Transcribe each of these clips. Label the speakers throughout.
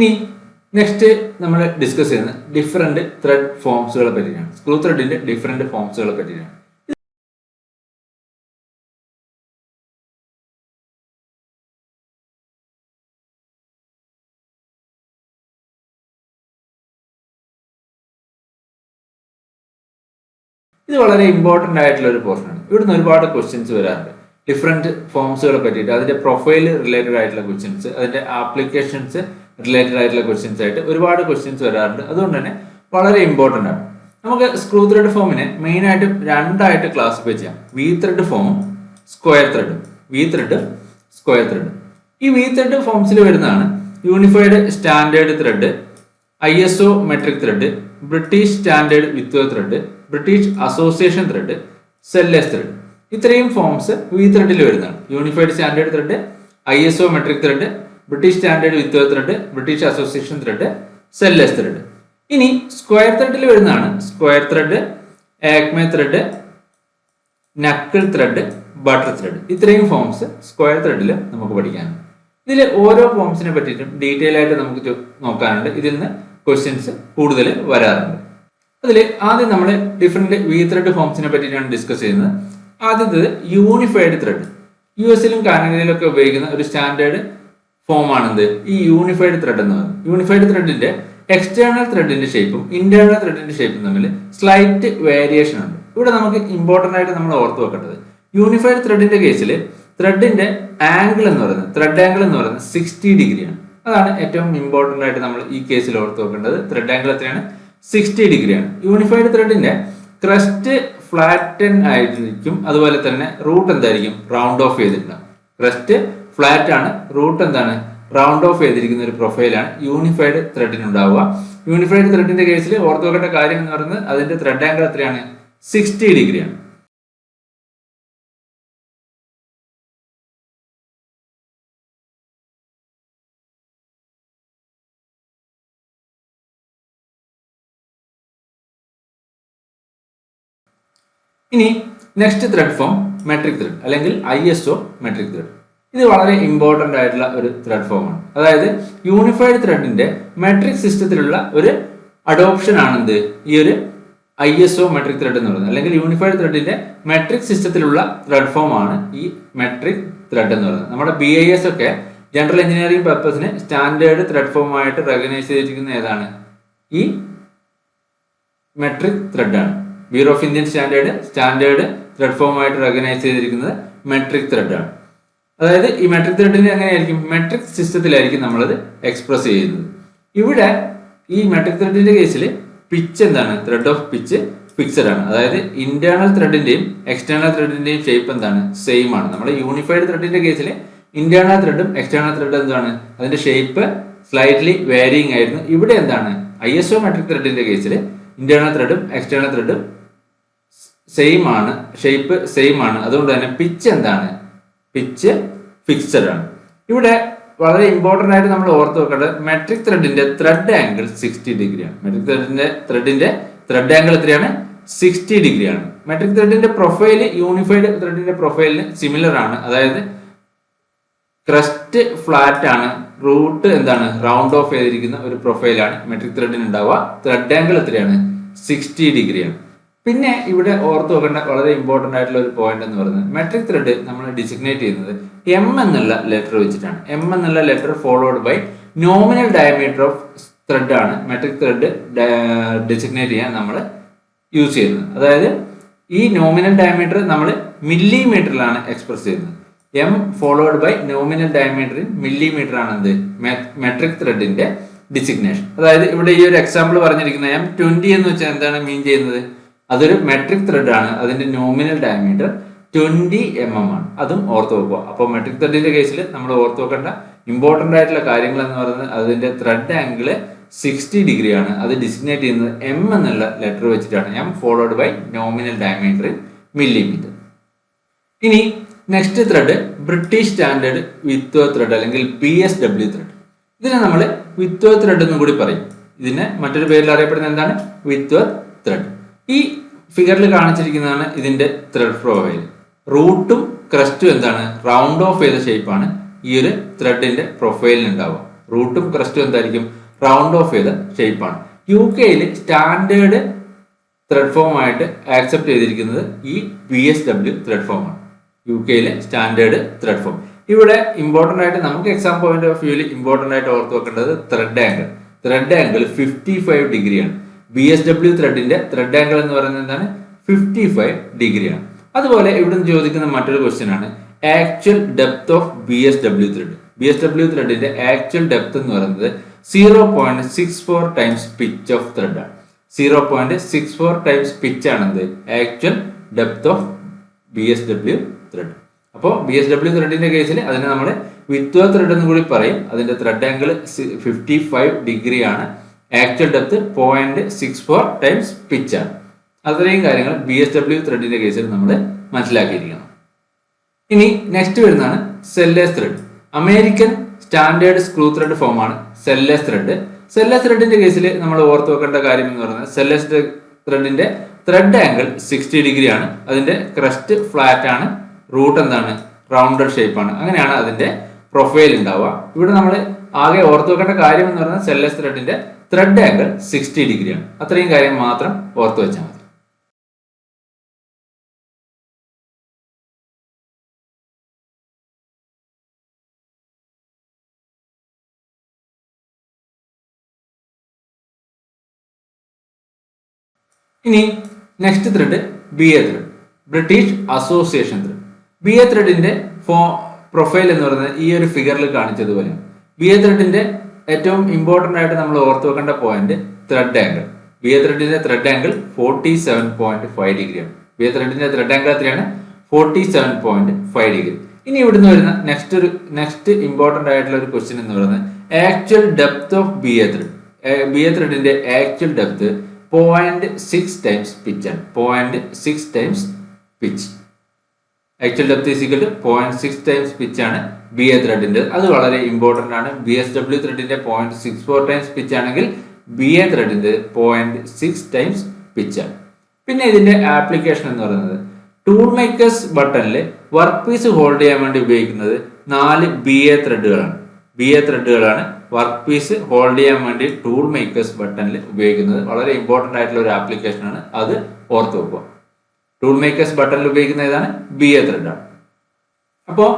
Speaker 1: ഇനി നെക്സ്റ്റ് നമ്മൾ ഡിസ്കസ് ചെയ്യുന്നത് ഡിഫറെന്റ് ത്രെഡ് ഫോംസുകളെ പറ്റിയാണ്. സ്ക്രൂ ത്രെഡിന്റെ ഡിഫറെന്റ് ഫോംസുകളെ പറ്റിയാണ്. ഇത് വളരെ ഇമ്പോർട്ടൻ്റ് ആയിട്ടുള്ള ഒരു പോർഷനാണ്. ഇവിടുന്ന് ഒരുപാട് ക്വസ്റ്റ്യൻസ് വരാറുണ്ട് ഡിഫറെന്റ് ഫോംസുകളെ പറ്റിയിട്ട്, അതിന്റെ പ്രൊഫൈൽ റിലേറ്റഡ് ആയിട്ടുള്ള ക്വസ്റ്റ്യൻസ്, അതിന്റെ ആപ്ലിക്കേഷൻസ് റിലേറ്റഡ് ആയിട്ടുള്ള ക്വസ്റ്റ്യൻസ് ആയിട്ട് ഒരുപാട് ക്വസ്റ്റ്യൻസ് വരാറുണ്ട്. അതുകൊണ്ട് തന്നെ വളരെ ഇമ്പോർട്ടൻ്റ് ആണ്. നമുക്ക് സ്ക്രൂ ത്രെഡ് ഫോമിനെ മെയിൻ ആയിട്ട് രണ്ടായിട്ട് ക്ലാസിഫൈ ചെയ്യാം. വി ത്രെഡ് ഫോമും സ്ക്വയർ ത്രെഡും. V thread, square thread. ഈ വി ത്രെഡ് ഫോംസിൽ വരുന്നതാണ് unified standard thread, ISO metric thread, British standard with thread, British association thread, Sellers thread. ഇത്രയും ഫോംസ് വി ത്രെഡിൽ വരുന്നതാണ്. Unified standard thread, ISO metric thread, British standard with thread, British association thread, Sellers thread. ഇനി square ത്രെഡിൽ വരുന്നതാണ് square thread, acme thread, knuckle thread, buttress thread. ഇത്രയും forms square ത്രെഡിൽ നമുക്ക് പഠിക്കാനുണ്ട്. ഇതിൽ ഓരോ ഫോംസിനെ പറ്റിയിട്ടും ഡീറ്റെയിൽ ആയിട്ട് നമുക്ക് നോക്കാനുണ്ട്. ഇതിൽ നിന്ന് ക്വസ്റ്റ്യൻസ് കൂടുതൽ വരാറുണ്ട്. അതിൽ ആദ്യം നമ്മൾ ഡിഫറെന്റ് വി ത്രെഡ് ഫോംസിനെ പറ്റിയിട്ടാണ് ഡിസ്കസ് ചെയ്യുന്നത്. ആദ്യത്തേത് യൂണിഫൈഡ് ത്രെഡ്. US കാനഡയിലും ഒക്കെ ഉപയോഗിക്കുന്ന ഒരു സ്റ്റാൻഡേർഡ് ഫോമാണെന്ത് ഈ യൂണിഫൈഡ് ത്രെഡ് എന്ന് പറയുന്നത്. യൂണിഫൈഡ് ത്രെഡിന്റെ എക്സ്റ്റേണൽ ത്രെഡിന്റെ ഷേപ്പും ഇന്റേണൽ ത്രെഡിന്റെ ഷേപ്പും തമ്മിൽ സ്ലൈറ്റ് വേരിയേഷൻ ഉണ്ട്. ഇവിടെ നമുക്ക് ഇമ്പോർട്ടന്റ് ആയിട്ട് നമ്മൾ ഓർത്ത് വെക്കേണ്ടത് യൂണിഫൈഡ് ത്രെഡിന്റെ കേസിൽ ത്രെഡിന്റെ ആംഗിൾ എന്ന് പറയുന്നത്, ത്രെഡ് ആംഗിൾ എന്ന് പറയുന്നത് 60 ഡിഗ്രിയാണ്. അതാണ് ഏറ്റവും ഇമ്പോർട്ടന്റ് ആയിട്ട് നമ്മൾ ഈ കേസിൽ ഓർത്ത് വെക്കേണ്ടത്. ത്രെഡ് ആംഗിൾ എത്രയാണ്? 60 ഡിഗ്രിയാണ്. യൂണിഫൈഡ് ത്രെഡിന്റെ ക്രസ്റ്റ് ഫ്ലാറ്റൻ ആയിരിക്കും. അതുപോലെ തന്നെ റൂട്ട് എന്തായിരിക്കും? റൗണ്ട് ഓഫ് ചെയ്തിട്ടുണ്ടാവും. ക്രസ്റ്റ് ഫ്ലാറ്റ് ആണ്, റൂട്ട് എന്താണ്? റൗണ്ട് ഓഫ് ചെയ്തിരിക്കുന്ന ഒരു പ്രൊഫൈലാണ് യൂണിഫൈഡ് ത്രെഡിന് ഉണ്ടാവുക. യൂണിഫൈഡ് ത്രെഡിന്റെ കേസിൽ ഓർത്ത് വെക്കേണ്ട കാര്യം എന്ന് പറയുന്നത് അതിന്റെ ത്രെഡ് ആംഗിൾ എത്രയാണ്? 60 ഡിഗ്രിയാണ്. ഇനി next thread form metric thread അല്ലെങ്കിൽ ISO മെട്രിക് ത്രെഡ്. ഇത് വളരെ ഇമ്പോർട്ടന്റ് ആയിട്ടുള്ള ഒരു ത്രെഡ് ഫോമാണ്. അതായത് യൂണിഫൈഡ് ത്രെഡിന്റെ മെട്രിക് സിസ്റ്റത്തിലുള്ള ഒരു അഡോപ്ഷൻ ആണെന്ത് ഈ ഒരു ISO മെട്രിക് ത്രെഡ് എന്ന് പറയുന്നത്. അല്ലെങ്കിൽ യൂണിഫൈഡ് ത്രെഡിന്റെ മെട്രിക് സിസ്റ്റത്തിലുള്ള ത്രെഡ് ഫോം ആണ് ഈ മെട്രിക് ത്രെഡ് എന്ന് പറയുന്നത്. നമ്മുടെ BIS ഒക്കെ ജനറൽ എഞ്ചിനീയറിംഗ് പർപ്പസിന് സ്റ്റാൻഡേർഡ് ത്രെഡ് ഫോമായിട്ട് റെക്കഗ്നൈസ് ചെയ്തിരിക്കുന്ന ഏതാണ്? ഈ മെട്രിക് ത്രെഡ് ആണ്. Bureau of Indian standard thread ഫോമായിട്ട് റെക്കഗ്നൈസ് ചെയ്തിരിക്കുന്നത് മെട്രിക് ത്രെഡ് ആണ്. അതായത് ഈ മെട്രിക് ത്രെഡിന് എങ്ങനെയായിരിക്കും? മെട്രിക് സിസ്റ്റത്തിലായിരിക്കും നമ്മളത് എക്സ്പ്രസ് ചെയ്യുന്നത്. ഇവിടെ ഈ മെട്രിക് ത്രെഡിന്റെ കേസിൽ പിച്ച് എന്താണ്? ത്രെഡ് ഓഫ് പിച്ച് ഫിക്സഡ് ആണ്. അതായത് ഇന്റേണൽ ത്രെഡിന്റെയും എക്സ്റ്റേണൽ ത്രെഡിന്റെയും ഷേപ്പ് എന്താണ്? സെയിം ആണ്. നമ്മുടെ യൂണിഫൈഡ് ത്രെഡിന്റെ കേസിൽ ഇന്റേണൽ ത്രെഡും എക്സ്റ്റേണൽ ത്രെഡും എന്താണ്? അതിന്റെ ഷേപ്പ് സ്ലൈറ്റ്ലി വേരിയിങ് ആയിരുന്നു. ഇവിടെ എന്താണ്? ISO മെട്രിക് ത്രെഡിന്റെ കേസിൽ ഇന്റേണൽ ത്രെഡും എക്സ്റ്റേണൽ ത്രെഡും സെയിം ആണ്, ഷേപ്പ് സെയിം ആണ്. അതുകൊണ്ട് തന്നെ പിച്ച് എന്താണ്? പിച്ച് ഫിക്സഡ് ആണ്. ഇവിടെ വളരെ ഇമ്പോർട്ടന്റ് ആയിട്ട് നമ്മൾ ഓർത്ത് വെക്കേണ്ടത് മെട്രിക് ത്രെഡിന്റെ ത്രെഡ് ആംഗിൾ 60 ഡിഗ്രിയാണ്. മെട്രിക് ത്രെഡിന്റെ ത്രെഡ് ആംഗിൾ എത്രയാണ്? 60 ഡിഗ്രിയാണ്. മെട്രിക് ത്രെഡിന്റെ പ്രൊഫൈല് യൂണിഫൈഡ് ത്രെഡിന്റെ പ്രൊഫൈലിന് സിമിലർ ആണ്. അതായത് ക്രസ്റ്റ് ഫ്ലാറ്റ് ആണ്, റൂട്ട് എന്താണ്? റൗണ്ട് ഓഫ് ചെയ്തിരിക്കുന്ന ഒരു പ്രൊഫൈലാണ് മെട്രിക് ത്രെഡിന് ഉണ്ടാവുക. ത്രെഡ് ആംഗിൾ എത്രയാണ്? 60 ഡിഗ്രിയാണ്. പിന്നെ ഇവിടെ ഓർത്ത് വെക്കേണ്ട വളരെ ഇമ്പോർട്ടന്റ് ആയിട്ടുള്ള ഒരു പോയിന്റ് എന്ന് പറയുന്നത് മെട്രിക് ത്രെഡ് നമ്മൾ ഡിസിഗ്നേറ്റ് ചെയ്യുന്നത് M എന്നുള്ള ലെറ്റർ വെച്ചിട്ടാണ്. M എന്നുള്ള letter followed by nominal diameter of thread ആണ് മെട്രിക് ത്രെഡ് ഡിസിഗ്നേറ്റ് ചെയ്യാൻ നമ്മൾ യൂസ് ചെയ്യുന്നത്. അതായത് ഈ നോമിനൽ ഡയമീറ്റർ നമ്മൾ മില്ലിമീറ്ററിലാണ് എക്സ്പ്രസ് ചെയ്യുന്നത്. M followed by nominal diameter in millimetre ആണ് എന്ത് മെട്രിക് ത്രെഡിന്റെ ഡിസിഗ്നേഷൻ. അതായത് ഇവിടെ ഈ ഒരു എക്സാമ്പിൾ പറഞ്ഞിരിക്കുന്ന M20 എന്ന് വെച്ചാൽ എന്താണ് മീൻ ചെയ്യുന്നത്? അതൊരു മെട്രിക് ത്രെഡ് ആണ്. അതിന്റെ നോമിനൽ ഡയമീറ്റർ 20 mm ആണ്. അതും ഓർത്ത് വെക്കുക. അപ്പോൾ മെട്രിക് ത്രെഡിന്റെ കേസിൽ നമ്മൾ ഓർത്ത് വെക്കേണ്ട ഇമ്പോർട്ടന്റ് ആയിട്ടുള്ള കാര്യങ്ങൾ എന്ന് പറയുന്നത് അതിന്റെ ത്രെഡ് ആംഗിൾ 60 ഡിഗ്രിയാണ്. അത് ഡിസിഗ്നേറ്റ് ചെയ്യുന്നത് M എന്നുള്ള ലെറ്റർ വെച്ചിട്ടാണ്. M followed by nominal diameter in millimetre. ഇനി next thread British standard with thread അല്ലെങ്കിൽ BSW ത്രെഡ്. ഇതിനെ നമ്മൾ വിത്ത് ത്രെഡ് എന്നും കൂടി പറയും. ഇതിനെ മറ്റൊരു പേരിൽ അറിയപ്പെടുന്നത് എന്താണ്? വിത്ത് ത്രെഡ്. ഈ ഫിഗറിൽ കാണിച്ചിരിക്കുന്നതാണ് ഇതിന്റെ ത്രെഡ് പ്രൊഫൈൽ. റൂട്ടും ക്രസ്റ്റും എന്താണ്? റൗണ്ട് ഓഫ് ചെയ്ത ഷേപ്പാണ് ഈ ഒരു ത്രെഡിന്റെ പ്രൊഫൈലിന് ഉണ്ടാവുക. റൂട്ടും ക്രസ്റ്റും എന്തായിരിക്കും, റൗണ്ട് ഓഫ് ചെയ്ത ഷേപ്പാണ്. UK സ്റ്റാൻഡേർഡ് ത്രെഡ് ഫോം ആയിട്ട് ആക്സെപ്റ്റ് ചെയ്തിരിക്കുന്നത് ഈ BSW ത്രെഡ് ഫോം ആണ്. UK standard thread form. ഇവിടെ ഇമ്പോർട്ടന്റ് ആയിട്ട് നമുക്ക് എക്സാം പോയിന്റ് ഓഫ് വ്യൂവിൽ ഇമ്പോർട്ടന്റ് ആയിട്ട് ഓർത്ത് വെക്കേണ്ടത് ത്രെഡ് ആംഗിൾ. ത്രെഡ് ആംഗിൾ 55 ഡിഗ്രിയാണ്. BSW ത്രെഡിന്റെ ത്രെഡ് ആംഗിൾ എന്ന് പറയുന്നത് എന്താണ്, 55 ഡിഗ്രിയാണ്. അതുപോലെ ഇവിടെ നിന്ന് ചോദിക്കുന്ന മറ്റൊരു ക്വസ്റ്റ്യൻ ആണ് actual depth of BSW thread. BSW ത്രെഡിന്റെ ആക്ച്വൽ ഡെപ്ത് എന്ന് പറയുന്നത് 0.64 ടൈംസ് പിച്ച് ഓഫ് ത്രെഡ് ആണ്. 0.64 ടൈംസ് പിച്ച് ആണെന്ത്, actual depth of BSW thread. അപ്പോൾ BSW ത്രെഡിന്റെ കേസിൽ അതിനെ നമ്മൾ വിത്വ ത്രെഡ് എന്ന് കൂടി പറയും. അതിന്റെ ത്രെഡ് ആംഗിൾ 55 ഡിഗ്രി ആണ്. ആക്ച്വൽ ഡെപ്ത് 0.64 ടൈംസ് പിച്ച് ആണ്. അത്രയും കാര്യങ്ങൾ BSW ത്രെഡിന്റെ കേസിൽ നമ്മൾ മനസ്സിലാക്കിയിരിക്കണം. ഇനി നെക്സ്റ്റ് വരുന്നതാണ് sellers thread. American standard screw thread form ആണ് സെല്ലേഴ്സ് ത്രെഡ്. സെല്ലേഴ്സ് ത്രെഡിന്റെ കേസിൽ നമ്മൾ ഓർത്ത് വെക്കേണ്ട കാര്യം എന്ന് പറയുന്നത് സെല്ലേഴ്സ് ത്രെഡിന്റെ ത്രെഡ് ആംഗിൾ 60 ഡിഗ്രി ആണ്. അതിന്റെ ക്രസ്റ്റ് ഫ്ലാറ്റ് ആണ്, റൂട്ട് എന്താണ്, റൗണ്ടഡ് ഷേപ്പ് ആണ്. അങ്ങനെയാണ് അതിന്റെ പ്രൊഫൈൽ ഉണ്ടാവുക. ഇവിടെ നമ്മൾ ആകെ ഓർത്ത് വെക്കേണ്ട കാര്യം എന്ന് പറയുന്നത് സെല്ലേഴ്സ് ത്രെഡിന്റെ ത്രെഡ് ആംഗിൾ 60 ഡിഗ്രിയാണ്. അത്രയും കാര്യം മാത്രം ഓർത്ത് വെച്ചാൽ മതി. ഇനി next thread BA thread, British association thread. BA ത്രെഡിന്റെ പ്രൊഫൈൽ എന്ന് പറയുന്നത് ഈ ഒരു ഫിഗറിൽ കാണിച്ചതുപോലെ. BA ത്രെഡിന്റെ ഏറ്റവും ഇമ്പോർട്ടന്റ് ആയിട്ട് നമ്മൾ ഓർത്ത് വെക്കേണ്ട പോയിന്റ് ത്രെഡ് ആംഗിൾ. BA ത്രെഡിന്റെ ത്രെഡ് ആംഗിൾ 47.5 ഡിഗ്രിയാണ്. BA ത്രെഡിന്റെ ത്രെഡ് ആംഗിൾ എത്രയാണ്, 47.5 ഡിഗ്രി. ഇനി ഇവിടുന്ന് വരുന്ന നെക്സ്റ്റ് ഇമ്പോർട്ടന്റ് ആയിട്ടുള്ള ഒരു ക്വസ്റ്റ്യൻ എന്ന് പറയുന്നത് actual depth of BA thread. BA ത്രെഡിന്റെ ആക്ച്വൽ ഡെപ്ത് 0.6 ടൈംസ് പിച്ച് ആണ്. 0.6 times pitch. Actual depth is equal to 0.6 times pitch ആണ് BA ത്രെഡിന്റെ. അത് വളരെ ഇമ്പോർട്ടന്റ് ആണ്. BSW ത്രെഡിന്റെ 0.64 ടൈംസ് പിച്ച് ആണെങ്കിൽ BA ത്രെഡിന്റെ 0.6 ടൈംസ് പിച്ച് ആണ്. പിന്നെ ഇതിന്റെ ആപ്ലിക്കേഷൻ എന്ന് പറയുന്നത് ടൂൾ മേക്കേഴ്സ് ബട്ടണിൽ വർക്ക് പീസ് ഹോൾഡ് ചെയ്യാൻ വേണ്ടി ഉപയോഗിക്കുന്നത് 4 BA ത്രെഡുകളാണ്. BA ത്രെഡുകളാണ് വർക്ക് പീസ് ഹോൾഡ് ചെയ്യാൻ വേണ്ടി ടൂൾ മേക്കേഴ്സ് ബട്ടണിൽ ഉപയോഗിക്കുന്നത്. വളരെ ഇമ്പോർട്ടന്റ് ആയിട്ടുള്ള ഒരു ആപ്ലിക്കേഷൻ ആണ്, അത് ഓർത്ത് വെക്കുക. ടൂൾ മേക്കേഴ്സ് ബട്ടണിൽ ഉപയോഗിക്കുന്ന ഏതാണ്, BA ത്രെഡാണ്. അപ്പോൾ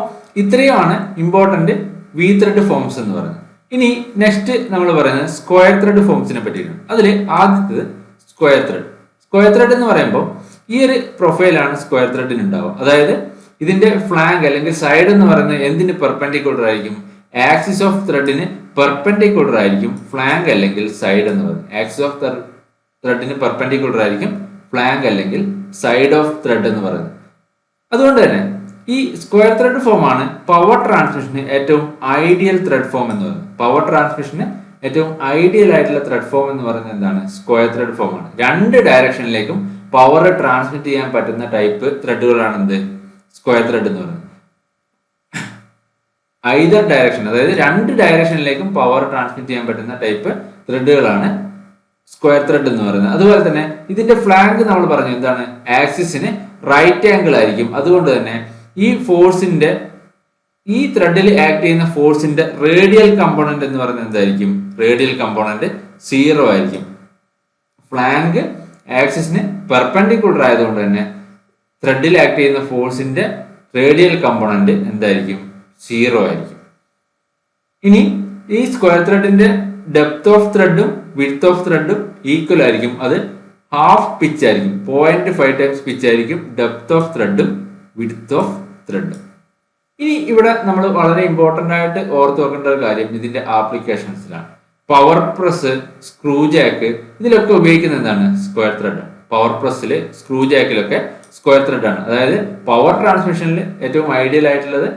Speaker 1: ഇത്രയുമാണ് ഇമ്പോർട്ടന്റ് V ത്രെഡ് ഫോംസ് എന്ന് പറയുന്നത്. ഇനി നെക്സ്റ്റ് നമ്മൾ പറയുന്നത് സ്ക്വയർ ത്രെഡ് ഫോംസിനെ പറ്റിയിട്ടാണ്. അതിൽ ആദ്യത്തേത് സ്ക്വയർ ത്രെഡ്. സ്ക്വയർ ത്രെഡ് എന്ന് പറയുമ്പോൾ ഈ ഒരു പ്രൊഫൈലാണ് സ്ക്വയർ ത്രെഡിന് ഉണ്ടാവുക. അതായത് ഇതിന്റെ ഫ്ലാങ്ക് അല്ലെങ്കിൽ സൈഡ് എന്ന് പറയുന്നത് എന്തിന് പെർപെൻഡിക്കുലർ ആയിരിക്കും, ആക്സിസ് ഓഫ് ത്രെഡിന് പെർപെൻഡിക്കുലർ ആയിരിക്കും ഫ്ലാങ്ക് അല്ലെങ്കിൽ സൈഡ് എന്ന് പറയുന്നത്. ആക്സിസ് ഓഫ് ത്രെഡിന് പെർപെൻഡിക്കുലർ ആയിരിക്കും ഫ്ലാങ്ക് അല്ലെങ്കിൽ സൈഡ് ഓഫ് ത്രെഡ് എന്ന് പറയുന്നത്. അതുകൊണ്ട് തന്നെ ഈ സ്ക്വയർ ത്രെഡ് ഫോം ആണ് പവർ ട്രാൻസ്മിഷന് ഏറ്റവും ഐഡിയൽ ത്രെഡ് ഫോം എന്ന് പറയുന്നത്. പവർ ട്രാൻസ്മിഷന് ഏറ്റവും ഐഡിയൽ ആയിട്ടുള്ള ത്രെഡ് ഫോം എന്ന് പറയുന്നത് എന്താണ്, സ്ക്വയർ ത്രെഡ് ഫോം ആണ്. രണ്ട് ഡയറക്ഷനിലേക്കും പവർ ട്രാൻസ്മിറ്റ് ചെയ്യാൻ പറ്റുന്ന ടൈപ്പ് ത്രെഡുകളാണ് എന്ത്, സ്ക്വയർ ത്രെഡ് എന്ന് പറയുന്നത്. ഐദർ ഡയറക്ഷൻ, അതായത് രണ്ട് ഡയറക്ഷനിലേക്കും പവർ ട്രാൻസ്മിറ്റ് ചെയ്യാൻ പറ്റുന്ന ടൈപ്പ് ത്രെഡുകളാണ് സ്ക്വയർ ത്രെഡ് എന്ന് പറയുന്നത്. അതുപോലെ തന്നെ ഇതിന്റെ ഫ്ലാങ്ക് നമ്മൾ പറഞ്ഞു എന്താണ്, ആക്സിസിന് റൈറ്റ് ആംഗിൾ ആയിരിക്കും. അതുകൊണ്ട് തന്നെ ഈ ഫോഴ്സിന്റെ, ഈ ത്രെഡിൽ ആക്ട് ചെയ്യുന്ന ഫോഴ്സിന്റെ റേഡിയൽ കമ്പോണന്റ് എന്ന് പറയുന്നത് എന്തായിരിക്കും, റേഡിയൽ കമ്പോണന്റ് 0 ആയിരിക്കും. ഫ്ലാങ്ക് ആക്സിസിന് പെർപെൻഡിക്കുലർ ആയതുകൊണ്ട് തന്നെ ത്രെഡിൽ ആക്ട് ചെയ്യുന്ന ഫോഴ്സിന്റെ റേഡിയൽ കമ്പോണന്റ് എന്തായിരിക്കും, 0 ആയിരിക്കും. ഇനി ഈ സ്ക്വയർ ത്രെഡിന്റെ ഡെപ്ത് ഓഫ് ത്രെഡും വിഡ്ത്ത് ഓഫ് ത്രെഡും ഈക്വൽ ആയിരിക്കും. അത് ഹാഫ് പിച്ച് ആയിരിക്കും, 0.5 ടൈംസ് പിച്ച് ആയിരിക്കും ഡെപ്ത് ഓഫ് ത്രെഡും വിഡ്ത്ത് ഓഫ് ത്രെഡും. ഇനി ഇവിടെ നമ്മൾ വളരെ ഇമ്പോർട്ടന്റ് ആയിട്ട് ഓർത്ത് വെക്കേണ്ട ഒരു കാര്യം ഇതിന്റെ ആപ്ലിക്കേഷൻസിലാണ്. പവർ പ്രസ്, സ്ക്രൂ ജാക്ക്, ഇതിലൊക്കെ ഉപയോഗിക്കുന്നത് എന്താണ്, സ്ക്വയർ ത്രെഡ്. പവർ പ്രസ്സില്, സ്ക്രൂ ജാക്കിലൊക്കെ സ്ക്വയർ ത്രെഡ് ആണ്. അതായത് പവർ ട്രാൻസ്മിഷനിൽ ഏറ്റവും ഐഡിയൽ ആയിട്ടുള്ളത്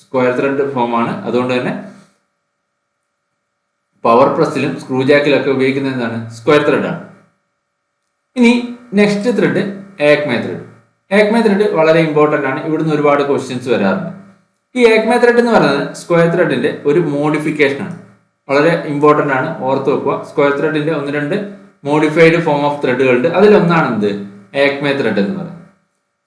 Speaker 1: സ്ക്വയർ ത്രെഡ് ഫോം ആണ്. അതുകൊണ്ട് തന്നെ പവർ പ്രസ്സിലും സ്ക്രൂ ജാക്കിലൊക്കെ ഉപയോഗിക്കുന്നത് എന്താണ്, സ്ക്വയർ ത്രെഡ് ആണ്. ഇനി നെക്സ്റ്റ് ത്രെഡ് ഏക്മേ ത്രെഡ്. ഏക്മേ ത്രെഡ് വളരെ ഇമ്പോർട്ടന്റ് ആണ്. ഇവിടുന്ന് ഒരുപാട് ക്വസ്റ്റ്യൻസ് വരാറുണ്ട്. ഈ ഏക്മേ ത്രെഡ് എന്ന് പറയുന്നത് സ്ക്വയർ ത്രെഡിന്റെ ഒരു മോഡിഫിക്കേഷൻ ആണ്. വളരെ ഇമ്പോർട്ടന്റ് ആണ്, ഓർത്ത് വെക്കുക. സ്ക്വയർ ത്രെഡിന്റെ 1-2 മോഡിഫൈഡ് ഫോം ഓഫ് ത്രെഡുകളുണ്ട്. അതിലൊന്നാണ് എന്ത്, ഏക്മേ ത്രെഡ് എന്ന് പറയുന്നത്.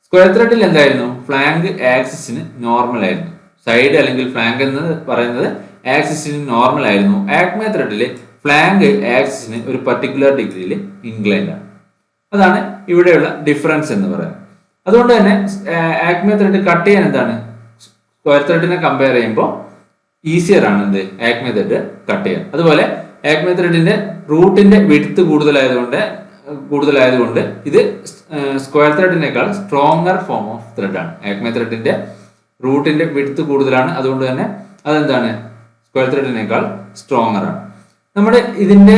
Speaker 1: സ്ക്വയർ ത്രെഡിൽ എന്തായിരുന്നു, ഫ്ലാങ്ക് ആക്സിസിന് നോർമൽ ആയിരുന്നു. സൈഡ് അല്ലെങ്കിൽ ഫ്ലാങ്ക് എന്ന് പറയുന്നത് ആക്സിസിന് നോർമൽ ആയിരുന്നു. ആക്മെ ത്രെഡിൽ ഫ്ലാങ്ക് ആക്സിസിന് ഒരു പർട്ടിക്കുലർ ഡിഗ്രിയിൽ ഇൻക്ലൈൻഡ് ആണ്. അതാണ് ഇവിടെയുള്ള ഡിഫറൻസ് എന്ന് പറയുന്നത്. അതുകൊണ്ട് തന്നെ ആക്മെ ത്രെഡ് കട്ട് ചെയ്യാൻ എന്താണ് സ്ക്വയർ ത്രെഡിനെ കമ്പയർ ചെയ്യുമ്പോൾ ഈസിയർ ആണ് എന്ത് ആക്മെ ത്രെഡ് കട്ട് ചെയ്യാൻ. അതുപോലെ ആക്മെ ത്രെഡിന്റെ റൂട്ടിന്റെ വിഡ്ത്ത് കൂടുതലായതുകൊണ്ട് ഇത് സ്ക്വയർ ത്രെഡിനേക്കാൾ സ്ട്രോങ്ങർ ഫോം ഓഫ് ത്രെഡ് ആണ്. ആക്മെ ത്രെഡിന്റെ റൂട്ടിന്റെ വിഡ്ത്ത് കൂടുതലാണ്, അതുകൊണ്ട് തന്നെ അതെന്താണ് സ്ക്വയർ ത്രെഡിനേക്കാൾ സ്ട്രോങ്ങർ ആണ്. നമ്മുടെ ഇതിന്റെ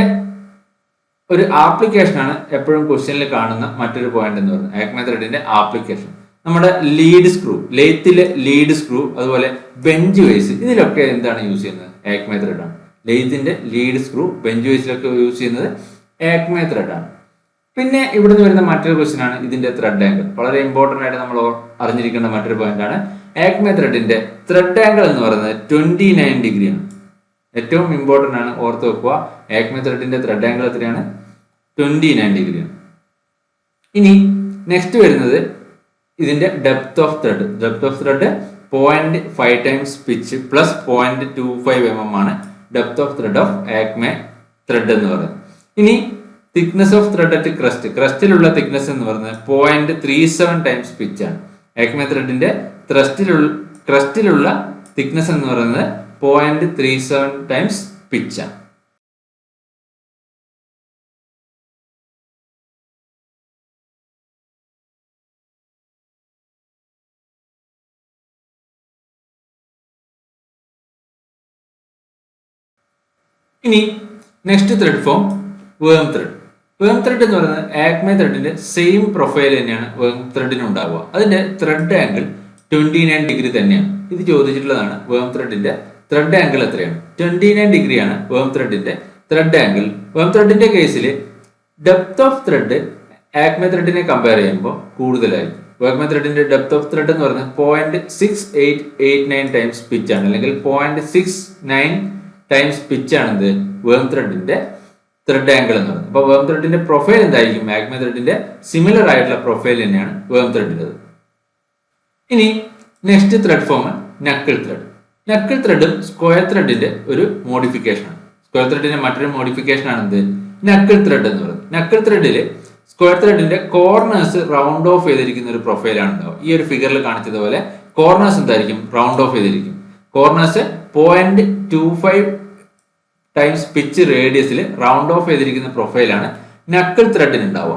Speaker 1: ഒരു ആപ്ലിക്കേഷൻ ആണ് എപ്പോഴും ക്വസ്റ്റ്യനിൽ കാണുന്ന മറ്റൊരു പോയിന്റ് എന്ന് പറയുന്നത് ആക്മെ ത്രെഡിന്റെ ആപ്ലിക്കേഷൻ. നമ്മുടെ ലീഡ് സ്ക്രൂ, ലെയ്ത്തിലെ ലീഡ് സ്ക്രൂ, അതുപോലെ ബെഞ്ച് വേസ്, ഇതിലൊക്കെ എന്താണ് യൂസ് ചെയ്യുന്നത് ആക്മെ ത്രെഡ് ആണ്. ലെയ്ത്തിന്റെ ലീഡ് സ്ക്രൂ, ബെഞ്ച് വേസിലൊക്കെ യൂസ് ചെയ്യുന്നത് ആക്മെ ത്രെഡ് ആണ്. പിന്നെ ഇവിടുന്ന് വരുന്ന മറ്റൊരു ക്വസ്റ്റ്യൻ ആണ് ഇതിന്റെ ത്രെഡ് ആംഗിൾ. വളരെ ഇമ്പോർട്ടന്റ് ആയിട്ട് നമ്മൾ അറിഞ്ഞിരിക്കേണ്ട മറ്റൊരു പോയിന്റ് ആണ് ആക്മെ ത്രെഡിന്റെ ത്രെഡ് ആംഗിൾ എന്ന് പറയുന്നത് 29 ഡിഗ്രിയാണ്. ഏറ്റവും ഇമ്പോർട്ടന്റ് ആണ്, ഓർത്ത് വെക്കുക. ആക്മെ ത്രെഡിന്റെ ത്രെഡ് ആംഗിൾ എത്രയാണ്? 29 ഡിഗ്രിയാണ്. ഇനി നെക്സ്റ്റ് വരുന്നത് ഇതിന്റെ depth of thread. Depth of thread 0.5 times pitch plus 0.25 mm ആണ് depth of thread of acme thread എന്ന് പറയുന്നത്. ഇനി thickness of thread at crest, ക്രസ്റ്റിലുള്ള തിക്നെസ് എന്ന് പറയുന്നത് 0.37 ടൈംസ് പിച്ച് ആണ്. ആക്മെ ത്രെഡിന്റെ ക്രസ്റ്റിലുള്ള തിക്നെസ് എന്ന് പറയുന്നത് 0.37 ടൈംസ് പിച്ച് ആണ്. ഇനി നെക്സ്റ്റ് ത്രെഡ് ഫോം വേം ത്രെഡ്. വേം ത്രെഡ് എന്ന് പറയുന്നത് ആക്മെ ത്രെഡിന്റെ സെയിം പ്രൊഫൈൽ തന്നെയാണ് വേം ത്രെഡിന് ഉണ്ടാവുക. അതിന്റെ ത്രെഡ് ആംഗിൾ 29 ഡിഗ്രി തന്നെയാണ്. ഇത് ചോദിച്ചിട്ടുള്ളതാണ്. വേം ത്രെഡിന്റെ ത്രെഡ് ആംഗിൾ എത്രയാണ്? 29 ഡിഗ്രിയാണ് വേം ത്രെഡിന്റെ ത്രെഡ് ആംഗിൾ. വേം ത്രെഡിന്റെ കേസിൽ ഡെപ്ത് ഓഫ് ത്രെഡ് ആക്മെ ത്രെഡിനെ കമ്പയർ ചെയ്യുമ്പോൾ കൂടുതലായിരിക്കും. ആക്മെ ത്രെഡിന്റെ ഡെപ്ത് ഓഫ് ത്രെഡ് എന്ന് പറയുന്നത് 0.6889 ടൈംസ് പിച്ച് ആണ്, അല്ലെങ്കിൽ 0.69 ടൈംസ് പിച്ച് ആണെന്ത് വേം ത്രെഡിന്റെ ത്രെഡ് ആംഗിൾ എന്ന് പറയുന്നത്. അപ്പോൾ വേം ത്രെഡിന്റെ പ്രൊഫൈൽ എന്തായിരിക്കും? ആക്മെ ത്രെഡിന്റെ സിമിലർ ആയിട്ടുള്ള പ്രൊഫൈൽ തന്നെയാണ് വേം ത്രെഡിന്റെ. ഇനി next thread form knuckle thread. Knuckle ത്രെഡും സ്ക്വയർ ത്രെഡിന്റെ ഒരു മോഡിഫിക്കേഷൻ ആണ്. സ്ക്വയർ ത്രെഡിന്റെ മറ്റൊരു മോഡിഫിക്കേഷൻ ആണ് എന്ത് നക്കിൾ ത്രെഡ് എന്ന് പറയുന്നത്. നക്കിൾ ത്രെഡില് സ്ക്വയർ ത്രെഡിന്റെ കോർണേഴ്സ് റൗണ്ട് ഓഫ് ചെയ്തിരിക്കുന്ന ഒരു പ്രൊഫൈലാണ് ഉണ്ടാവും. ഈ ഒരു ഫിഗറിൽ കാണിച്ചതുപോലെ കോർണേഴ്സ് എന്തായിരിക്കും? റൗണ്ട് ഓഫ് ചെയ്തിരിക്കും. കോർണേഴ്സ് 0.25 ടൈംസ് പിച്ച് റേഡിയസിൽ റൗണ്ട് ഓഫ് ചെയ്തിരിക്കുന്ന പ്രൊഫൈലാണ് നക്കിൾ ത്രെഡിന് ഉണ്ടാവുക.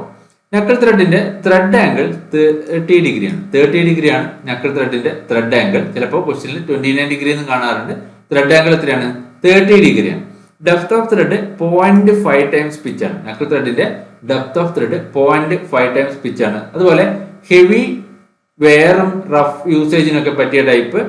Speaker 1: നക്കിൾ ത്രെഡിന്റെ ത്രെഡ് ആംഗിൾ 30 ഡിഗ്രിയാണ്. 30 ഡിഗ്രിയാണ് നക്കിൾ ത്രെഡിന്റെ ത്രെഡ് ആംഗിൾ. ചിലപ്പോൾ ക്വസ്റ്റ്യനിൽ 29 ഡിഗ്രി എന്ന് കാണാറുണ്ട്. ത്രെഡ് ആംഗിൾ എത്രയാണ്? 30 ഡിഗ്രിയാണ്. ഡെപ്ത് ഓഫ് ത്രെഡ് 0.5 ടൈംസ് പിച്ചാണ്. നക്കിൾ ത്രെഡിന്റെ ഡെപ്ത് ഓഫ് ത്രെഡ് 0.5 ടൈംസ് പിച്ചാണ്. അതുപോലെ ഹെവി വെയറും റഫ് യൂസേജിനൊക്കെ പറ്റിയ ടൈപ്പ്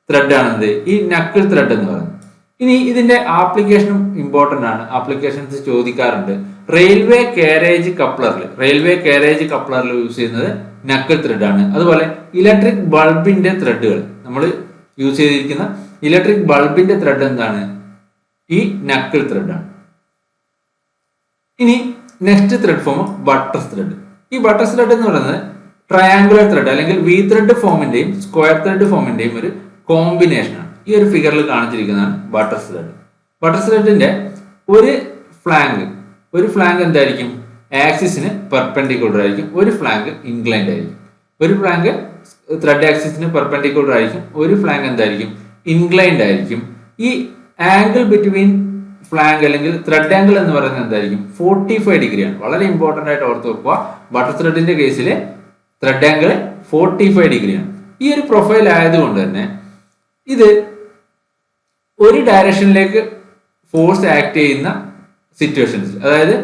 Speaker 1: ത്രെഡ് ആണെന്ത് ഈ നക്കിൾ ത്രെഡ് എന്ന് പറയുന്നത്. ഇനി ഇതിന്റെ ആപ്ലിക്കേഷനും ഇമ്പോർട്ടന്റ് ആണ്. ആപ്ലിക്കേഷൻസ് ചോദിക്കാറുണ്ട്. റെയിൽവേ കാരേജ് കപ്ലറിൽ യൂസ് ചെയ്യുന്നത് നക്കിൾ ത്രെഡ് ആണ്. അതുപോലെ ഇലക്ട്രിക് ബൾബിന്റെ ത്രെഡുകൾ, നമ്മൾ യൂസ് ചെയ്തിരിക്കുന്ന ഇലക്ട്രിക് ബൾബിന്റെ ത്രെഡ് എന്താണ്? ഈ നക്കിൾ ത്രെഡ് ആണ്. ഇനി next thread form buttress thread. ഈ ബട്ടർസ് ത്രെഡ് എന്ന് പറയുന്നത് ട്രയാങ്കുലർ ത്രെഡ് അല്ലെങ്കിൽ വി ത്രെഡ് ഫോമിന്റെയും സ്ക്വയർ ത്രെഡ് ഫോമിന്റെയും ഒരു കോമ്പിനേഷൻ ആണ്. ഈ ഒരു ഫിഗറിൽ കാണിച്ചിരിക്കുന്നതാണ് ബട്ടർസ് ത്രെഡ്. ബട്ടർസ് ത്രെഡിന്റെ ഒരു ഫ്ലാങ്ക് എന്തായിരിക്കും? ആക്സിസിന് പെർപെൻഡിക്കുലർ ആയിരിക്കും. ഒരു ഫ്ലാങ്ക് ഇൻക്ലൈൻഡ് ആയിരിക്കും. ഒരു ഫ്ലാങ്ക് ത്രെഡ് ആക്സിസിന് പെർപെൻഡിക്കുലർ ആയിരിക്കും. ഒരു ഫ്ലാങ്ക് എന്തായിരിക്കും? ഇൻക്ലൈൻഡ് ആയിരിക്കും. ഈ ആംഗിൾ ബിറ്റ്വീൻ ഫ്ലാങ്ക് അല്ലെങ്കിൽ ത്രെഡ് ആംഗിൾ എന്ന് പറയുന്നത് എന്തായിരിക്കും? 45 ഡിഗ്രിയാണ്. വളരെ ഇമ്പോർട്ടന്റ് ആയിട്ട് ഓർത്ത് വെക്കുക. ബട്ടർ ത്രെഡിന്റെ കേസിൽ ത്രെഡ് ആംഗിൾ 45 ഡിഗ്രിയാണ്. ഈ ഒരു പ്രൊഫൈൽ ആയതുകൊണ്ട് തന്നെ ഇത് ഒരു ഡയറക്ഷനിലേക്ക് ഫോഴ്സ് ആക്ട് ചെയ്യുന്ന സിറ്റുവേഷൻസ്, അതായത്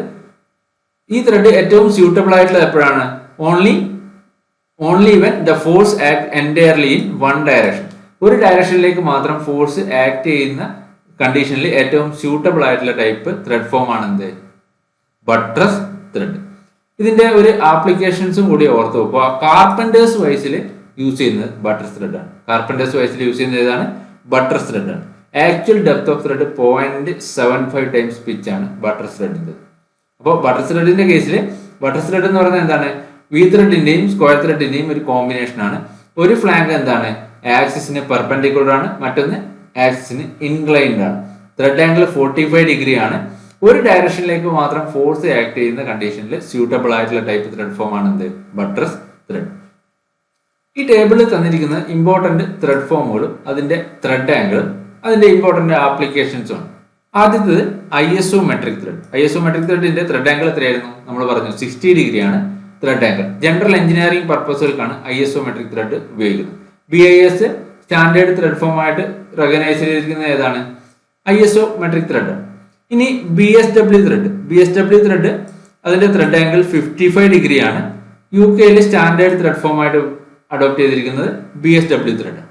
Speaker 1: ഈ ത്രെഡ് ഏറ്റവും സ്യൂട്ടബിൾ ആയിട്ടുള്ള എപ്പോഴാണ്? Only when the force act entirely in one direction. ഒരു ഡയറക്ഷനിലേക്ക് മാത്രം ഫോഴ്സ് ആക്ട് ചെയ്യുന്ന കണ്ടീഷനിൽ ഏറ്റവും സ്യൂട്ടബിൾ ആയിട്ടുള്ള ടൈപ്പ് ത്രെഡ് ഫോം ആണ് എന്ത്? Buttress thread. ഇതിന്റെ ഒരു ആപ്ലിക്കേഷൻസും കൂടി ഓർത്ത് വെക്കുക. കാർപ്പൻറ്റേഴ്സ് വൈസിൽ യൂസ് ചെയ്യുന്നത് ബട്ടർസ് ത്രെഡ് ആണ്. കാർപ്പൻറ്റേഴ്സ് വൈസിൽ യൂസ് ചെയ്യുന്നത് ഏതാണ്? ബട്ടർസ് ത്രെഡ് ആണ്. Actual depth of thread 0.75 times pitch ആണ് ബട്ടർസ് ത്രെഡിന്റെ. അപ്പോൾ ബട്ടർസ് ത്രെഡിന്റെ കേസിൽ ബട്ടർസ് ത്രെഡ് എന്ന് പറയുന്നത് എന്താണ്? വി ത്രെഡിന്റെയും സ്ക്വയർ ത്രെഡിന്റെയും ഒരു കോമ്പിനേഷൻ ആണ്. ഒരു ഫ്ലാങ്ക് എന്താണ്? ആക്സിസിന് പെർപെൻഡിക്കുലർ ആണ്, മറ്റൊന്ന് ആക്സിന് ഇൻക്ലൈൻഡ് ആണ്. ത്രെഡ് ആംഗിൾ 45 ഡിഗ്രി ആണ്. ഒരു ഡയറക്ഷനിലേക്ക് മാത്രം ഫോഴ്സ് ആക്ട് ചെയ്യുന്ന കണ്ടീഷനിൽ സ്യൂട്ടബിൾ ആയിട്ടുള്ള ടൈപ്പ് ത്രെഡ് ഫോം ആണ് എന്ത്? ബട്ട്രസ് ത്രെഡ്. ഈ ടേബിളിൽ തന്നിരിക്കുന്ന ഇമ്പോർട്ടന്റ് ത്രെഡ് ഫോമുകളും അതിന്റെ ത്രെഡ് ആംഗിളും അതിന്റെ ഇമ്പോർട്ടന്റ് ആപ്ലിക്കേഷൻസും ആണ്. ആദ്യത്തേത് ഐസോമെട്രിക് ത്രെഡ്. ഐസോമെട്രിക് ത്രെഡിന്റെ ത്രെഡ് ആംഗിൾ എത്രയായിരുന്നു? നമ്മൾ പറഞ്ഞു 60 ഡിഗ്രി ആണ് ത്രെഡ് ആംഗിൾ. ജനറൽ എഞ്ചിനീയറിംഗ് പർപ്പസുകൾക്കാണ് ഐസോമെട്രിക് ത്രെഡ് ഉപയോഗിക്കുന്നത്. BIS സ്റ്റാൻഡേർഡ് ത്രെഡ് ഫോം ആയിട്ട് റെക്കഗ്നൈസ് ചെയ്തിരിക്കുന്നത് ഏതാണ്? Isometric thread. ഇനി BSW ത്രെഡ് അതിന്റെ ത്രെഡ് ആംഗിൾ 55 ഡിഗ്രി ആണ്. UK സ്റ്റാൻഡേർഡ് ത്രെഡ് ഫോം ആയിട്ട് അഡോപ്റ്റ് ചെയ്തിരിക്കുന്നത് BSW ത്രെഡ്.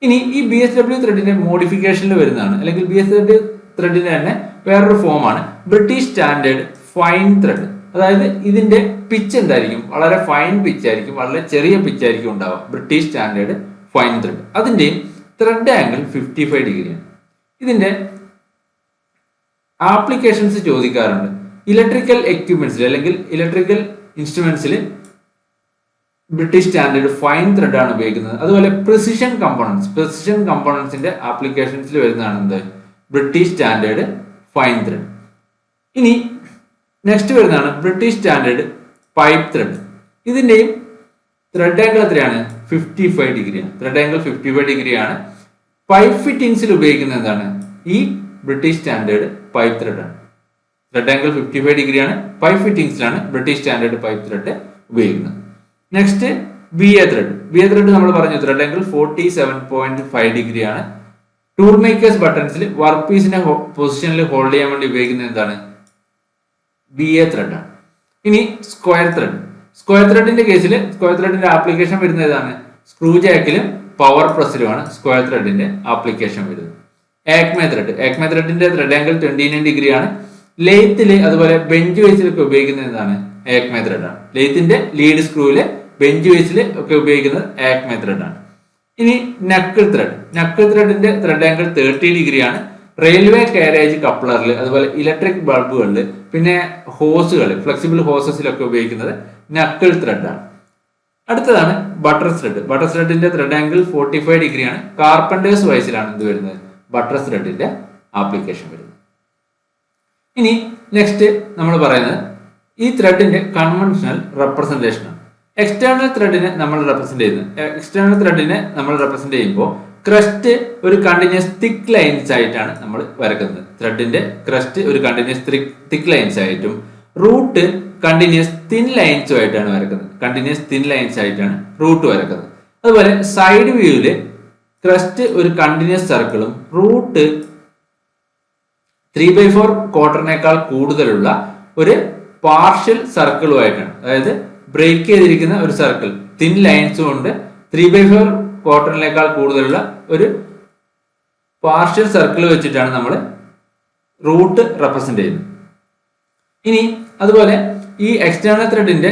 Speaker 1: ഇനി ഈ BSW ത്രെഡിന്റെ മോഡിഫിക്കേഷനിൽ വരുന്നതാണ്, അല്ലെങ്കിൽ BSW ത്രെഡിന്റെ തന്നെ വേറൊരു ഫോമാണ് ബ്രിട്ടീഷ് സ്റ്റാൻഡേർഡ് ഫൈൻ ത്രെഡ്. അതായത് ഇതിന്റെ പിച്ച് എന്തായിരിക്കും? വളരെ ഫൈൻ പിച്ച് ആയിരിക്കും, വളരെ ചെറിയ പിച്ച് ആയിരിക്കും ഉണ്ടാവുക. ബ്രിട്ടീഷ് സ്റ്റാൻഡേർഡ് ഫൈൻ ത്രെഡ് അതിന്റെയും ത്രെഡ് ആംഗിൾ 55 ഡിഗ്രിയാണ്. ഇതിന്റെ ആപ്ലിക്കേഷൻസ് ചോദിക്കാറുണ്ട്. ഇലക്ട്രിക്കൽ എക്യുപ്മെന്റ്സിൽ അല്ലെങ്കിൽ ഇലക്ട്രിക്കൽ ഇൻസ്ട്രുമെന്റ്സിൽ ബ്രിട്ടീഷ് സ്റ്റാൻഡേർഡ് ഫൈൻ ത്രെഡ് ആണ് ഉപയോഗിക്കുന്നത്. അതുപോലെ പ്രിസിഷൻ കമ്പോണൻസിന്റെ ആപ്ലിക്കേഷൻസിൽ വരുന്നതാണ് എന്ത്? British standard fine thread. ഇനി നെക്സ്റ്റ് വരുന്നതാണ് ബ്രിട്ടീഷ് സ്റ്റാൻഡേർഡ് പൈപ്പ് ത്രെഡ്. ഇതിന്റെയും ത്രെഡ് ആംഗിൾ എത്രയാണ്? 55 ഡിഗ്രിയാണ്. ത്രെഡ് ആംഗിൾ 55 ഡിഗ്രിയാണ്. പൈപ്പ് ഫിറ്റിംഗ്സിൽ ഉപയോഗിക്കുന്നത് എന്താണ്? ഈ ബ്രിട്ടീഷ് സ്റ്റാൻഡേർഡ് പൈപ്പ് ത്രെഡ് ആണ്. ത്രെഡ് ആംഗിൾ 55 ഡിഗ്രിയാണ്. പൈപ്പ് ഫിറ്റിംഗ്സിലാണ് ബ്രിട്ടീഷ് സ്റ്റാൻഡേർഡ് പൈപ്പ് ത്രെഡ് ഉപയോഗിക്കുന്നത്. നെക്സ്റ്റ് BA ത്രെഡ് നമ്മൾ പറഞ്ഞു ത്രെഡ് ആംഗിൾ 47.5 ഡിഗ്രിയാണ്. ടൂൾ മേക്കേഴ്സ് ബട്ടൺസിൽ വർക്ക് പീസിനെ പൊസിഷനിൽ ഹോൾഡ് ചെയ്യാൻ വേണ്ടി ഉപയോഗിക്കുന്നത് എന്താണ്? BA ത്രെഡ് ആണ്. ഇനി സ്ക്വയർ ത്രെഡിന്റെ കേസിൽ സ്ക്വയർ ത്രെഡിന്റെ ആപ്ലിക്കേഷൻ വരുന്നത് ഏതാണ്? സ്ക്രൂ ജാക്കിലും പവർ പ്രസ്സിലുമാണ് സ്ക്വയർ ത്രെഡിന്റെ ആപ്ലിക്കേഷൻ വരുന്നത്. ആക്മെ ത്രെഡിന്റെ ത്രെഡ് ആംഗിൾ 29 ഡിഗ്രിയാണ്. ലെയ്ത്തിൽ അതുപോലെ ബെഞ്ച് വേസിലൊക്കെ ഉപയോഗിക്കുന്നത് എന്താണ്? ആക്മെ ത്രെഡ് ആണ്. ലെയ്ത്തിന്റെ ലീഡ് സ്ക്രൂവില് ബെഞ്ച് വേസിൽ ഒക്കെ ഉപയോഗിക്കുന്നത് ആക്മെ ത്രെഡ് ആണ്. ഇനി നക്കിൾ ത്രെഡിന്റെ ത്രെഡ് ആംഗിൾ 30 ഡിഗ്രിയാണ്. റെയിൽവേ കാരേജ് കപ്ലറിൽ അതുപോലെ ഇലക്ട്രിക് ബൾബുകളിൽ പിന്നെ ഹോസുകൾ ഫ്ലെക്സിബിൾ ഹോസസിലൊക്കെ ഉപയോഗിക്കുന്നത് നക്കിൾ ത്രെഡ് ആണ്. അടുത്തതാണ് ബട്ട്രസ് ത്രെഡിന്റെ ത്രെഡ് ആംഗിൾ 45 ഡിഗ്രിയാണ്. കാർപ്പൻറ്റേഴ്സ് വൈസിലാണ് എന്ത് വരുന്നത്? ബട്ട്രസ് ത്രെഡിന്റെ ആപ്ലിക്കേഷൻ വരുന്നത്. ഇനി നെക്സ്റ്റ് നമ്മൾ പറയുന്നത് ഈ ത്രെഡിന്റെ കൺവെൻഷണൽ റെപ്രസെന്റേഷൻ ആണ്. എക്സ്റ്റേണൽ ത്രെഡിനെ നമ്മൾ റെപ്രസെന്റ് ചെയ്യുമ്പോൾ ക്രസ്റ്റ് ഒരു കണ്ടിന്യൂസ് തിക്ക് ലൈൻസ് ആയിട്ടാണ് നമ്മൾ വരക്കുന്നത്. ത്രെഡിന്റെ ക്രസ്റ്റ് ഒരു കണ്ടിന്യൂസ് തിക്ക് ലൈൻസ് ആയിട്ടും റൂട്ട് കണ്ടിന്യൂസ് തിൻ ലൈൻസും ആയിട്ടാണ് റൂട്ട് വരക്കുന്നത്. അതുപോലെ സൈഡ് വ്യൂവില് ക്രസ്റ്റ് ഒരു കണ്ടിന്യൂസ് സർക്കിളും റൂട്ട് 3/4 ക്വാർട്ടറിനേക്കാൾ കൂടുതലുള്ള ഒരു പാർഷ്യൽ സർക്കിളുമായിട്ടാണ്, അതായത് ബ്രേക്ക് ചെയ്തിരിക്കുന്ന ഒരു സർക്കിൾ തിൻ ലൈൻസും കൊണ്ട് 3/4 ക്വാർട്ടറിനേക്കാൾ കൂടുതലുള്ള ഒരു പാർഷ്യൽ സർക്കിൾ വെച്ചിട്ടാണ് നമ്മൾ റൂട്ട് റെപ്രസെന്റ് ചെയ്യുന്നത്. ഇനി അതുപോലെ ഈ എക്സ്റ്റേണൽ ത്രെഡിന്റെ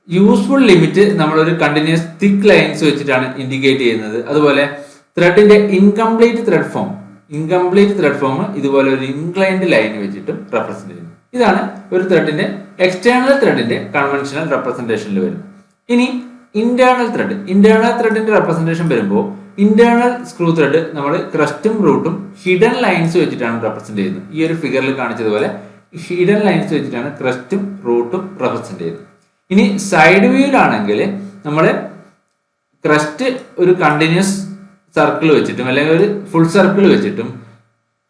Speaker 1: യൂസ്ഫുൾ ലിമിറ്റ് നമ്മൾ ഒരു കണ്ടിന്യൂസ് തിക്ക് ലൈൻസ് വെച്ചിട്ടാണ് ഇൻഡിക്കേറ്റ് ചെയ്യുന്നത്. അതുപോലെ ത്രെഡിന്റെ ഇൻകംപ്ലീറ്റ് ത്രെഡ് ഫോം ഇതുപോലെ ഒരു ഇൻക്ലൈൻഡ് ലൈൻ വെച്ചിട്ടും റെപ്രസെന്റ് ചെയ്യുന്നു. ഇതാണ് ഒരു ത്രെഡിന്റെ എക്സ്റ്റേണൽ ത്രെഡിന്റെ കൺവെൻഷണൽ റെപ്രസെന്റേഷനിൽ വരുന്നത്. ഇനി ഇന്റേണൽ ത്രെഡിന്റെ റെപ്രസെന്റേഷൻ വരുമ്പോൾ ഇന്റേണൽ സ്ക്രൂ ത്രെഡ് നമ്മൾ ക്രസ്റ്റും റൂട്ടും ഹിഡൻ ലൈൻസ് വെച്ചിട്ടാണ് റെപ്രസെന്റ് ചെയ്യുന്നത്. ഈ ഒരു ഫിഗറിൽ കാണിച്ചതുപോലെ ഹിഡൻ ലൈൻസ് വെച്ചിട്ടാണ് ക്രസ്റ്റും റൂട്ടും റെപ്രസെന്റ് ചെയ്യുന്നത്. ഇനി സൈഡ് വ്യൂവിലാണെങ്കിൽ നമ്മൾ ക്രസ്റ്റ് ഒരു കണ്ടിന്യൂസ് സർക്കിൾ വെച്ചിട്ടും അല്ലെങ്കിൽ ഒരു ഫുൾ സർക്കിൾ വെച്ചിട്ടും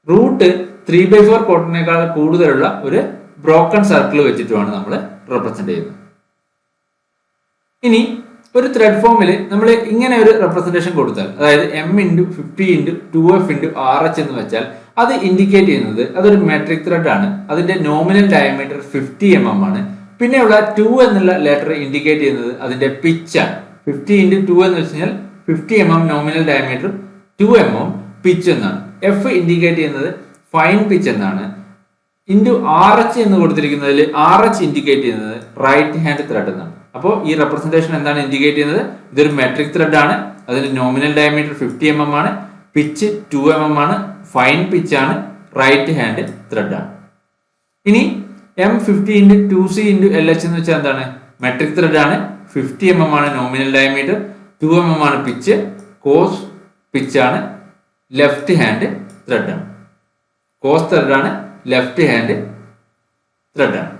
Speaker 1: റൂട്ട് 3/4 ക്വാർട്ടറിനേക്കാൾ കൂടുതലുള്ള ഒരു ബ്രോക്കൺ സർക്കിൾ വെച്ചിട്ടുമാണ് നമ്മൾ റെപ്രസെന്റ് ചെയ്യുന്നത്. ഇനി ഒരു ത്രെഡ് ഫോമിൽ നമ്മൾ ഇങ്ങനെ ഒരു റെപ്രസെന്റേഷൻ കൊടുത്താൽ, അതായത് M×50×2F×RH എന്ന് വെച്ചാൽ അത് ഇൻഡിക്കേറ്റ് ചെയ്യുന്നത് അതൊരു മെട്രിക് ത്രെഡ് ആണ്. അതിന്റെ നോമിനൽ ഡയമീറ്റർ 50 mm ആണ്. പിന്നെയുള്ള 2 എന്നുള്ള ലെറ്റർ ഇൻഡിക്കേറ്റ് ചെയ്യുന്നത് അതിന്റെ പിച്ചാണ്. 50×2 എന്ന് വെച്ച് കഴിഞ്ഞാൽ 50 mm nominal diameter, 2 mm pitch എന്നാണ്. F ഇൻഡിക്കേറ്റ് ചെയ്യുന്നത് ഫൈൻ പിച്ച് എന്നാണ്. RH എന്ന് കൊടുത്തിരിക്കുന്നതിൽ RH ഇൻഡിക്കേറ്റ് ചെയ്യുന്നത് റൈറ്റ് ഹാൻഡ് ത്രെഡ് എന്നാണ്. അപ്പോൾ ഈ റെപ്രസെന്റേഷൻ എന്താണ് ഇൻഡിക്കേറ്റ് ചെയ്യുന്നത്? ഇതൊരു മെട്രിക് ത്രെഡ് ആണ്. അതിന്റെ നോമിനൽ ഡയമീറ്റർ 50 mm ആണ്. പിച്ച് 2 mm ആണ്. ഫൈൻ പിച്ച് ആണ്. റൈറ്റ് ഹാൻഡ് ത്രെഡാണ്. ഇനി M50 × 2C × LH എന്ന് വെച്ചാൽ എന്താണ്? മെട്രിക് ത്രെഡ് ആണ്. 50 mm ആണ് നോമിനൽ ഡയമീറ്റർ, 2 mm ആണ് പിച്ച്, കോസ് പിച്ച് ആണ്, ലെഫ്റ്റ് ഹാൻഡ് ത്രെഡ് ആണ്. കോസ് ത്രെഡ് ആണ്, ലെഫ്റ്റ് ഹാൻഡ് ത്രെഡ് ആണ്.